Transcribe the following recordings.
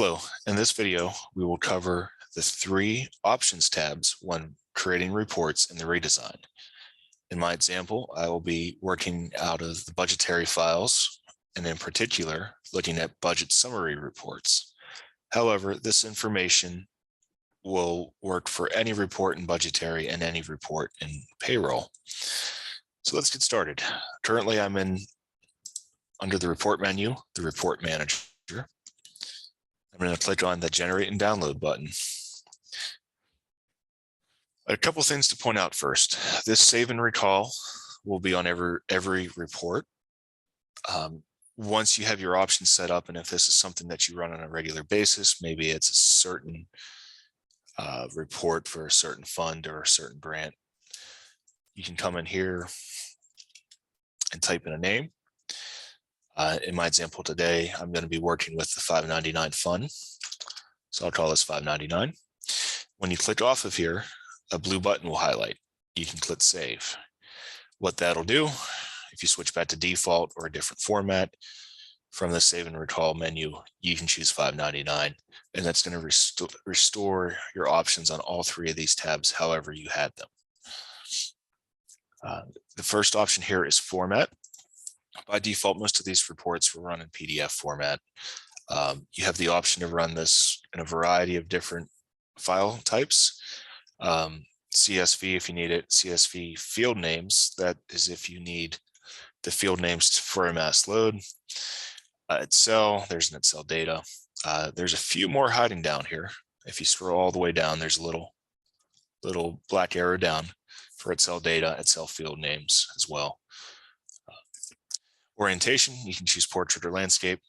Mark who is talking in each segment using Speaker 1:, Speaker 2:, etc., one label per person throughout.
Speaker 1: Hello, in this video, we will cover the 3 options tabs when creating reports in the redesign. In my example, I will be working out of the budgetary files, and in particular, looking at budget summary reports. However, this information will work for any report in budgetary and any report in payroll. So let's get started. Currently, I'm under the report menu, the report manager. I'm going to click on the generate and download button. A couple things to point out first. This save and recall will be on every report. Once you have your options set up, and if this is something that you run on a regular basis, maybe it's a certain report for a certain fund or a certain grant, you can come in here and type in a name. In my example today, I'm going to be working with the 599 fund. So I'll call this 599. When you click off of here, a blue button will highlight. You can click save. What that'll do, if you switch back to default or a different format, from the save and recall menu, you can choose 599, and that's going to restore your options on all 3 of these tabs however you had them. The first option here is format. By default, most of these reports will run in PDF format. You have the option to run this in a variety of different file types. CSV if you need it, CSV field names, that is if you need the field names for a mass load. Excel, there's an Excel data. There's a few more hiding down here. If you scroll all the way down, there's a little black arrow down for Excel data, Excel field names as well. Orientation, you can choose portrait or landscape.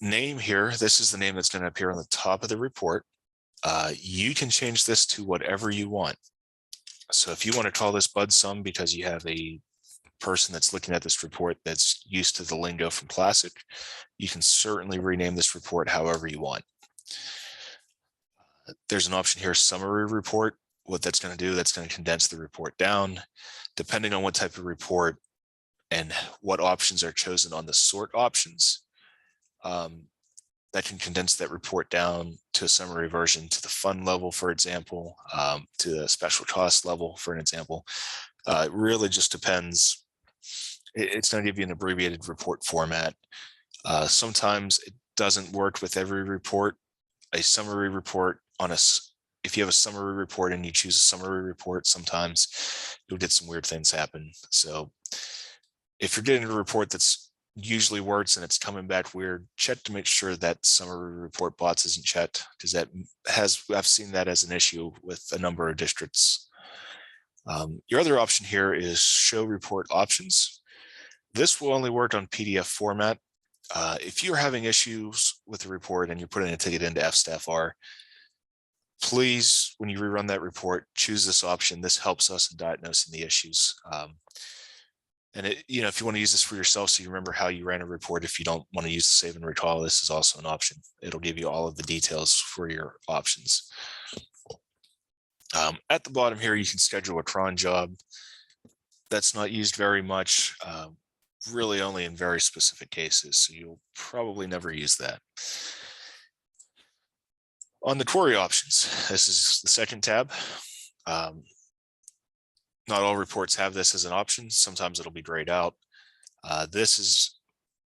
Speaker 1: Name here, this is the name that's going to appear on the top of the report. You can change this to whatever you want. So if you want to call this Bud Sum because you have a person that's looking at this report that's used to the lingo from Classic, you can certainly rename this report however you want. There's an option here, summary report. What that's going to do, that's going to condense the report down. Depending on what type of report and what options are chosen on the sort options, that can condense that report down to a summary version to the fund level, for example, to the special cost level, for an example. It really just depends. It's going to give you an abbreviated report format. Sometimes it doesn't work with every report. A summary report if you have a summary report and you choose a summary report, sometimes you'll get some weird things happen. So if you're getting a report that's usually works and it's coming back weird, check to make sure that summary report box isn't checked, because I've seen that as an issue with a number of districts. Your other option here is show report options. This will only work on PDF format. If you're having issues with the report and you're putting a ticket into FStaffR, please, when you rerun that report, choose this option. This helps us in diagnosing the issues. And if you want to use this for yourself, so you remember how you ran a report, if you don't want to use the save and recall, this is also an option. It'll give you all of the details for your options. At the bottom here, you can schedule a cron job. That's not used very much, really only in very specific cases, so you'll probably never use that. On the query options, this is the second tab. Not all reports have this as an option. Sometimes it'll be grayed out. This is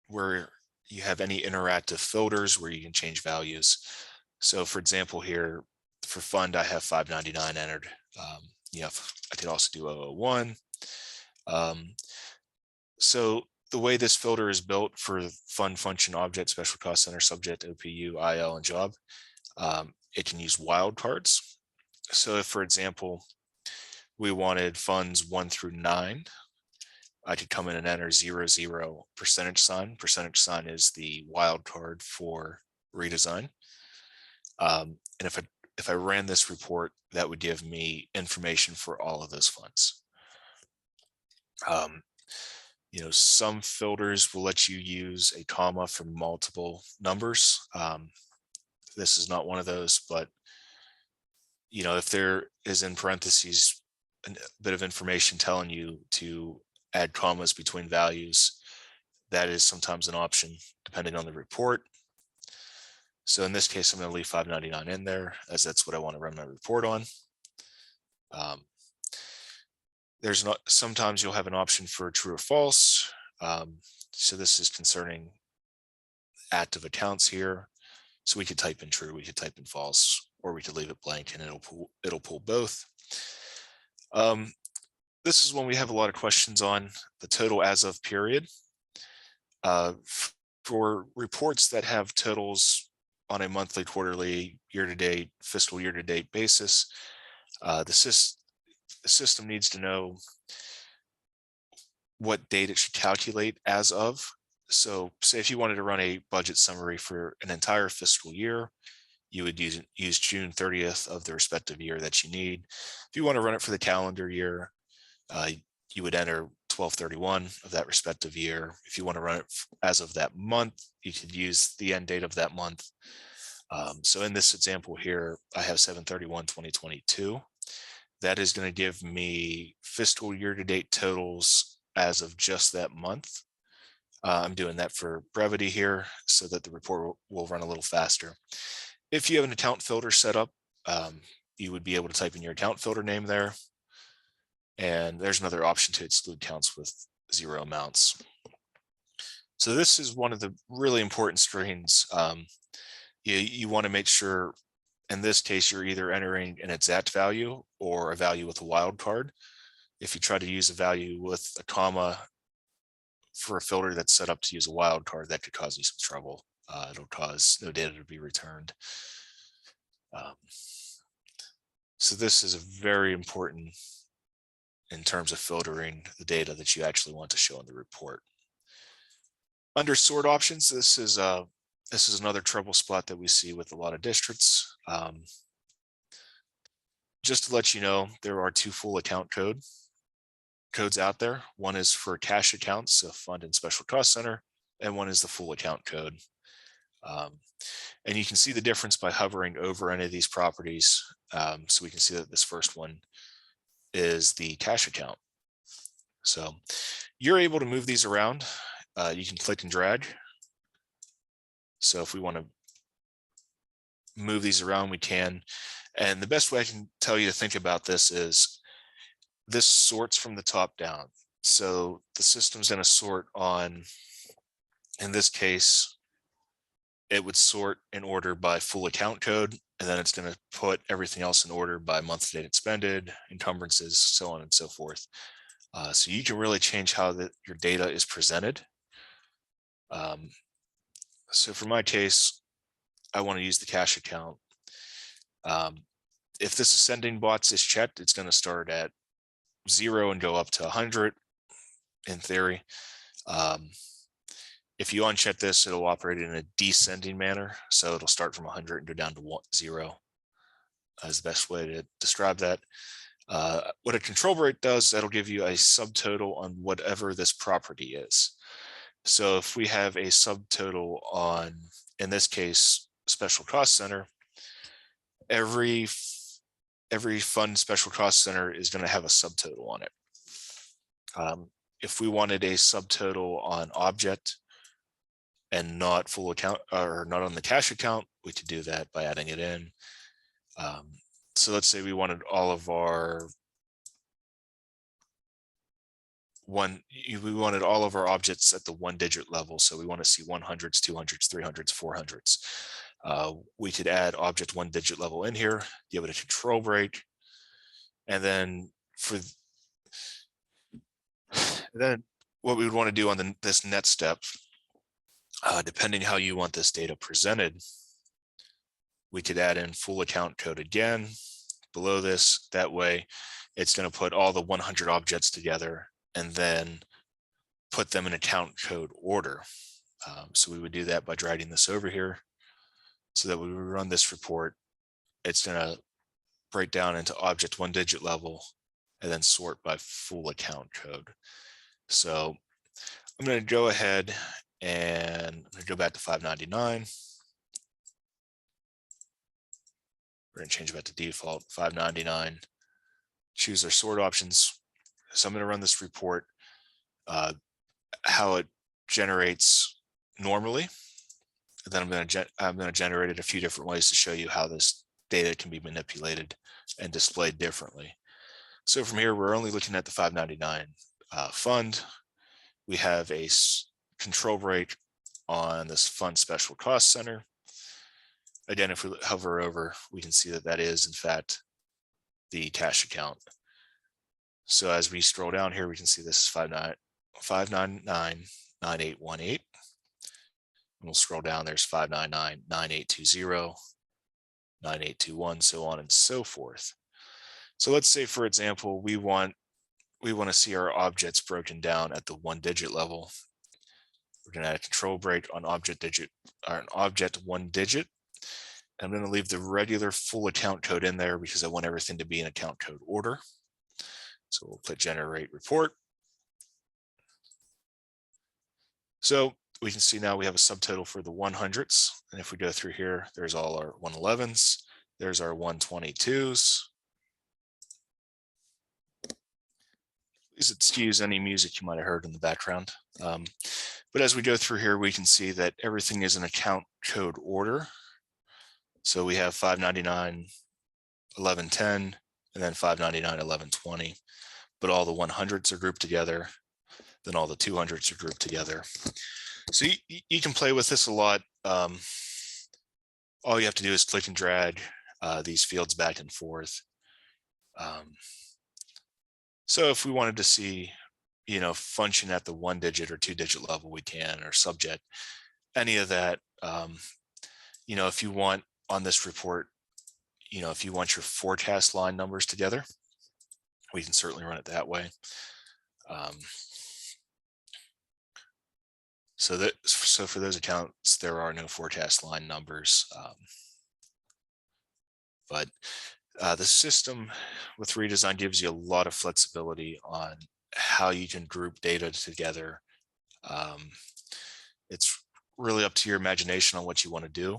Speaker 1: where you have any interactive filters where you can change values. So for example, here for fund, I have 599 entered. I could also do 001. So the way this filter is built for fund, function, object, special cost center, subject, OPU, IL, and job, it can use wildcards. So if, for example, we wanted funds 1 through 9, I could come in and enter 00 percentage sign. Percentage sign is the wildcard for redesign. And if I ran this report, that would give me information for all of those funds. Some filters will let you use a comma for multiple numbers. This is not one of those, but if there is in parentheses a bit of information telling you to add commas between values, that is sometimes an option depending on the report. So in this case, I'm going to leave 599 in there as that's what I want to run my report on. There's not, sometimes you'll have an option for true or false. So this is concerning active accounts here. So we could type in true, we could type in false, or we could leave it blank and it'll pull both. This is when we have a lot of questions on the total as of period. For reports that have totals on a monthly, quarterly, year-to-date, fiscal year-to-date basis, the system needs to know what date it should calculate as of. So say if you wanted to run a budget summary for an entire fiscal year, you would use June 30th of the respective year that you need. If you want to run it for the calendar year, you would enter 12/31 of that respective year. If you want to run it as of that month, you could use the end date of that month. So in this example here, I have 7/31/2022. That is going to give me fiscal year-to-date totals as of just that month. I'm doing that for brevity here so that the report will run a little faster. If you have an account filter set up, you would be able to type in your account filter name there. And there's another option to exclude counts with 0 amounts. So this is one of the really important screens. You want to make sure, in this case, you're either entering an exact value or a value with a wildcard. If you try to use a value with a comma for a filter that's set up to use a wildcard, that could cause you some trouble. It'll cause no data to be returned. So this is a very important in terms of filtering the data that you actually want to show in the report. Under sort options, this is another trouble spot that we see with a lot of districts. Just to let you know, there are 2 full account codes out there. One is for cash accounts, so fund and special cost center, and one is the full account code. And you can see the difference by hovering over any of these properties. So we can see that this first one is the cash account. So you're able to move these around. You can click and drag. So if we want to move these around, we can. And the best way I can tell you to think about this is this sorts from the top down. So the system's going to sort on, in this case, it would sort in order by full account code, and then it's going to put everything else in order by month date expended, encumbrances, so on and so forth. So you can really change how your data is presented. So for my case, I want to use the cash account. If this ascending box is checked, it's going to start at 0 and go up to 100 in theory. If you uncheck this, it'll operate in a descending manner. So it'll start from 100 and go down to 0 as the best way to describe that. What a control rate does, that'll give you a subtotal on whatever this property is. So if we have a subtotal on, in this case, special cost center, every fund special cost center is going to have a subtotal on it. If we wanted a subtotal on object and not full account or not on the cash account, we could do that by adding it in. So let's say we wanted all of our we wanted all of our objects at the 1-digit level. So we want to see 100s, 200s, 300s, 400s. We could add object 1-digit level in here, give it a control break. And then what we would want to do on this next step, depending how you want this data presented, we could add in full account code again below this. That way it's going to put all the 100 objects together and then put them in account code order. So we would do that by dragging this over here so that when we run this report, it's going to break down into object 1-digit level and then sort by full account code. So I'm going to go ahead and I'm going to go back to 599. We're going to change that to default 599, choose our sort options. So I'm going to run this report, how it generates normally. And then I'm going to generate it a few different ways to show you how this data can be manipulated and displayed differently. So from here, we're only looking at the 599 fund. We have a control rate on this fund special cost center. Again, if we hover over, we can see that that is in fact the cash account. So as we scroll down here, we can see this is 599-9818. We'll scroll down, there's 599-9820, 9821, so on and so forth. So let's say, for example, we want to see our objects broken down at the 1-digit level. We're going to add a control break on object 1 digit. I'm going to leave the regular full account code in there because I want everything to be in account code order. So we'll click generate report. So we can see now we have a subtotal for the 100s. And if we go through here, there's all our 111s. There's our 122s. Please excuse any music you might have heard in the background. But as we go through here, we can see that everything is in account code order. So we have 599, 1110, and then 599, 1120. But all the 100s are grouped together. Then all the 200s are grouped together. So you can play with this a lot. All you have to do is click and drag these fields back and forth. So if we wanted to see, function at the 1-digit or 2-digit level, we can, or subject, any of that. If you want on this report, if you want your forecast line numbers together, we can certainly run it that way. So for those accounts, there are no forecast line numbers. But the system with redesign gives you a lot of flexibility on how you can group data together. It's really up to your imagination on what you want to do.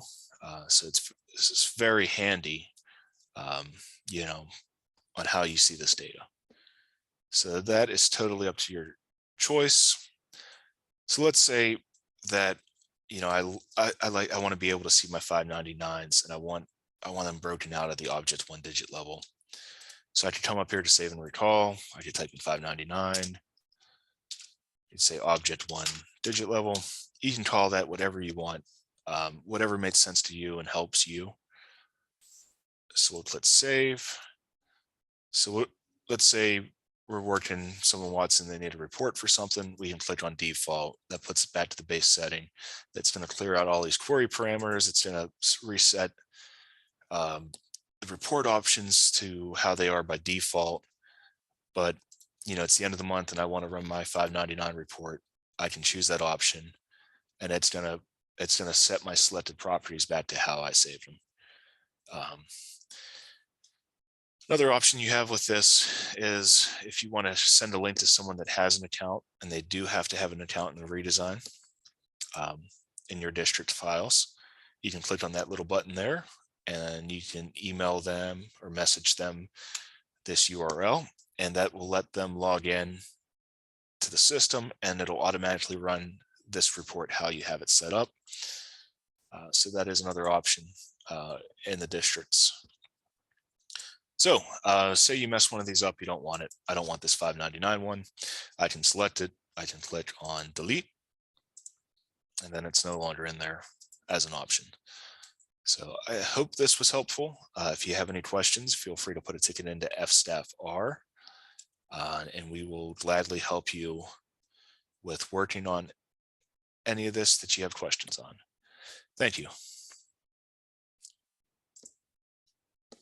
Speaker 1: So it's very handy, on how you see this data. So that is totally up to your choice. So let's say that, I want to be able to see my 599s, and I want them broken out at the object 1-digit level. So I could come up here to save and recall. I could type in 599. You'd say object 1-digit level. You can call that whatever you want, whatever makes sense to you and helps you. So we'll click save. So let's say we're working, someone wants and they need a report for something, we can click on default. That puts it back to the base setting. That's going to clear out all these query parameters. It's going to reset the report options to how they are by default. But it's the end of the month and I want to run my 599 report. I can choose that option, and it's gonna set my selected properties back to how I saved them. Another option you have with this is if you want to send a link to someone that has an account, and they do have to have an account in the redesign in your district files, you can click on that little button there, and you can email them or message them this URL, and that will let them log in to the system, and it'll automatically run this report how you have it set up. So that is another option in the districts. So say you mess one of these up, you don't want it. I don't want this 599 one. I can select it. I can click on delete, and then it's no longer in there as an option. So I hope this was helpful. If you have any questions, feel free to put a ticket into FStaffR, and we will gladly help you with working on any of this that you have questions on. Thank you.